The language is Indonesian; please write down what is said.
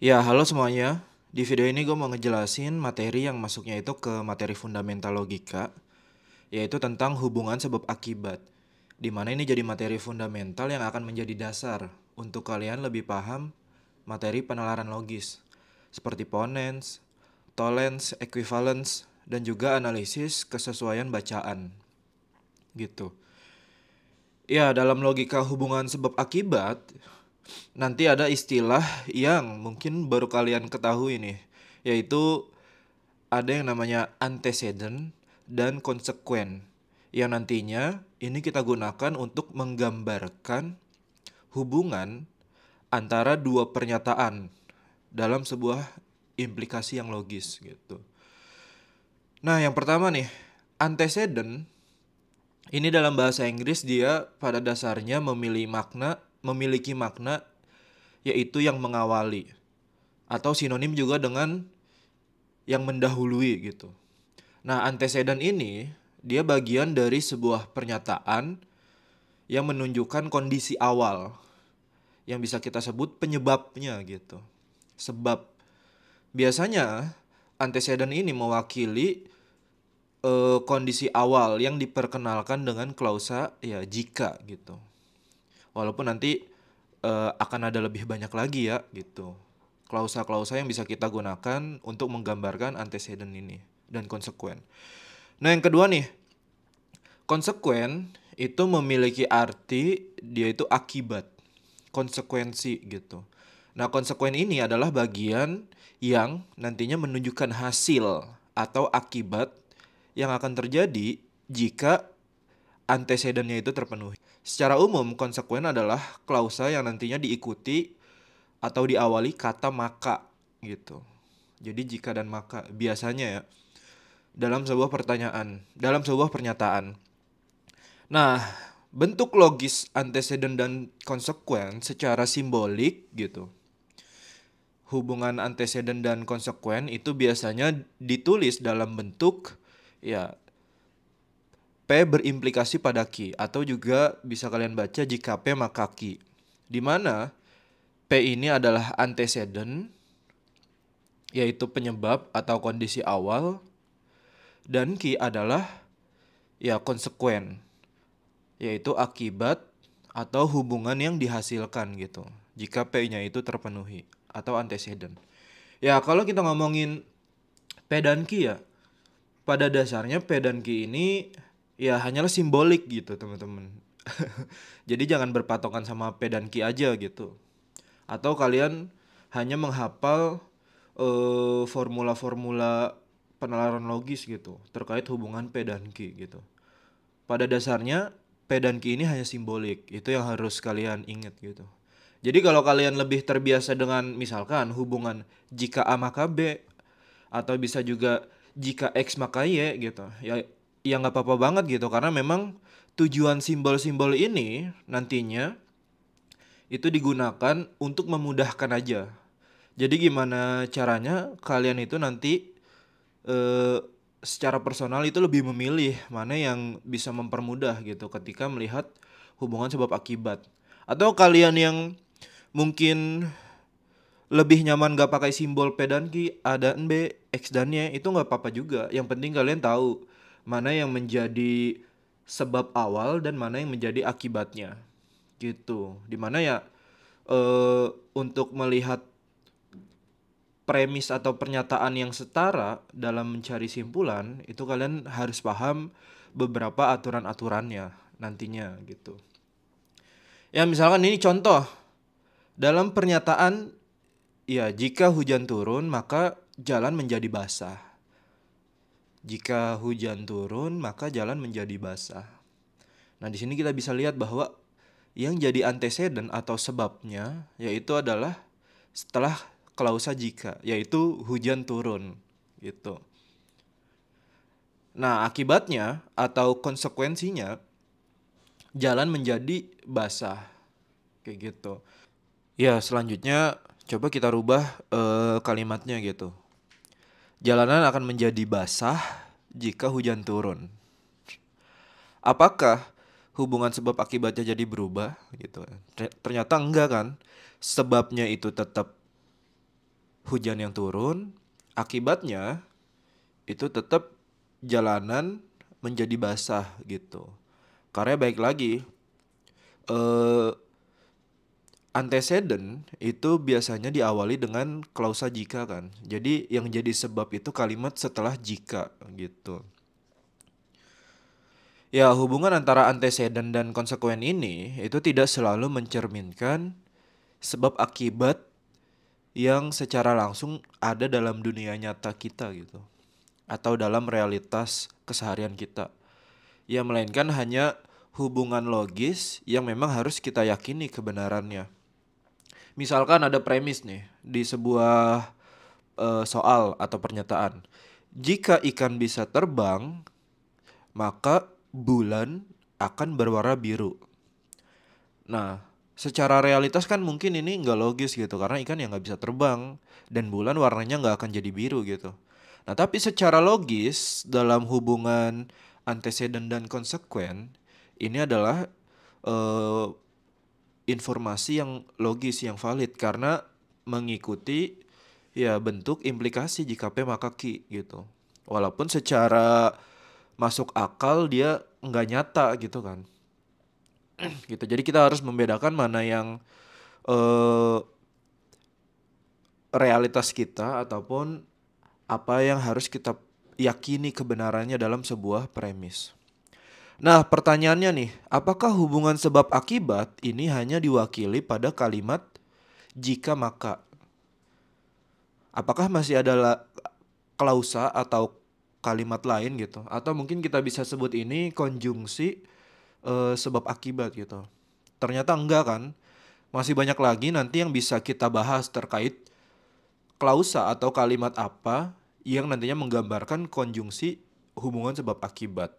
Ya, halo semuanya. Di video ini gue mau ngejelasin materi yang masuknya itu ke materi fundamental logika, yaitu tentang hubungan sebab akibat. Di mana ini jadi materi fundamental yang akan menjadi dasar untuk kalian lebih paham materi penalaran logis, seperti ponens, tollens, equivalence, dan juga analisis kesesuaian bacaan. Gitu. Ya, dalam logika hubungan sebab akibat, nanti ada istilah yang mungkin baru kalian ketahui nih, yaitu ada yang namanya antecedent dan konsekuen. Yang nantinya ini kita gunakan untuk menggambarkan hubungan antara dua pernyataan dalam sebuah implikasi yang logis gitu. Nah, yang pertama nih, antecedent ini dalam bahasa Inggris dia pada dasarnya memiliki makna yaitu yang mengawali atau sinonim juga dengan yang mendahului gitu. Nah, antecedent ini dia bagian dari sebuah pernyataan yang menunjukkan kondisi awal yang bisa kita sebut penyebabnya gitu. Sebab biasanya antecedent ini mewakili kondisi awal yang diperkenalkan dengan klausa ya jika gitu. Walaupun nanti akan ada lebih banyak lagi ya gitu. Klausa-klausa yang bisa kita gunakan untuk menggambarkan antecedent ini dan konsekuen. Nah, yang kedua nih, konsekuen itu memiliki arti dia itu akibat, konsekuensi gitu. Nah, konsekuen ini adalah bagian yang nantinya menunjukkan hasil atau akibat yang akan terjadi jika antecedennya itu terpenuhi. Secara umum, konsekuen adalah klausa yang nantinya diikuti atau diawali kata maka gitu. Jadi jika dan maka biasanya ya dalam sebuah pernyataan. Nah, bentuk logis antecedent dan konsekuen secara simbolik gitu. Hubungan antecedent dan konsekuen itu biasanya ditulis dalam bentuk ya P berimplikasi pada Q atau juga bisa kalian baca jika P maka Q. Di mana P ini adalah antecedent yaitu penyebab atau kondisi awal dan Q adalah ya konsekuen yaitu akibat atau hubungan yang dihasilkan gitu. Jika P-nya itu terpenuhi atau antecedent. Ya, kalau kita ngomongin P dan Q ya, pada dasarnya P dan Q ini ya hanyalah simbolik gitu, teman-teman. Jadi jangan berpatokan sama P dan Q aja gitu. Atau kalian hanya menghafal formula-formula penalaran logis gitu terkait hubungan P dan Q gitu. Pada dasarnya P dan Q ini hanya simbolik. Itu yang harus kalian ingat gitu. Jadi kalau kalian lebih terbiasa dengan misalkan hubungan jika A maka B atau bisa juga jika X maka Y gitu. Ya nggak apa-apa banget gitu karena memang tujuan simbol-simbol ini nantinya itu digunakan untuk memudahkan aja. Jadi gimana caranya kalian itu nanti eh, secara personal itu lebih memilih mana yang bisa mempermudah gitu ketika melihat hubungan sebab akibat. Atau kalian yang mungkin lebih nyaman gak pakai simbol P dan Q, A dan B, X dan Y, itu gak apa-apa juga. Yang penting kalian tahu mana yang menjadi sebab awal dan mana yang menjadi akibatnya. Gitu. Dimana ya untuk melihat premis atau pernyataan yang setara dalam mencari simpulan, itu kalian harus paham beberapa aturan-aturannya nantinya gitu. Ya misalkan ini contoh, dalam pernyataan ya jika hujan turun maka jalan menjadi basah. Jika hujan turun maka jalan menjadi basah. Nah, di sini kita bisa lihat bahwa yang jadi antecedent atau sebabnya yaitu adalah setelah klausa jika, yaitu hujan turun gitu. Nah, akibatnya atau konsekuensinya jalan menjadi basah kayak gitu. Ya, selanjutnya coba kita rubah kalimatnya gitu. Jalanan akan menjadi basah jika hujan turun. Apakah hubungan sebab akibatnya jadi berubah gitu? Ternyata enggak kan? Sebabnya itu tetap hujan yang turun, akibatnya itu tetap jalanan menjadi basah gitu. Karena baik lagi, eh, antecedent itu biasanya diawali dengan klausa jika kan. Jadi yang jadi sebab itu kalimat setelah jika gitu. Ya, hubungan antara antecedent dan konsekuen ini itu tidak selalu mencerminkan sebab akibat yang secara langsung ada dalam dunia nyata kita gitu. Atau dalam realitas keseharian kita. Ya, melainkan hanya hubungan logis yang memang harus kita yakini kebenarannya. Misalkan ada premis nih di sebuah soal atau pernyataan. Jika ikan bisa terbang, maka bulan akan berwarna biru. Nah, secara realitas kan mungkin ini nggak logis gitu, karena ikan yang nggak bisa terbang dan bulan warnanya nggak akan jadi biru gitu. Nah, tapi secara logis dalam hubungan antecedent dan konsekuen, ini adalah eh, informasi yang logis, yang valid, karena mengikuti ya bentuk implikasi jika P maka Q gitu. Walaupun secara masuk akal dia nggak nyata gitu kan. Gitu. Jadi kita harus membedakan mana yang eh, realitas kita ataupun apa yang harus kita yakini kebenarannya dalam sebuah premis. Nah, pertanyaannya nih, apakah hubungan sebab akibat ini hanya diwakili pada kalimat jika maka? Apakah masih ada klausa atau kalimat lain gitu? Atau mungkin kita bisa sebut ini konjungsi sebab akibat gitu. Ternyata enggak kan? Masih banyak lagi nanti yang bisa kita bahas terkait klausa atau kalimat apa yang nantinya menggambarkan konjungsi hubungan sebab akibat.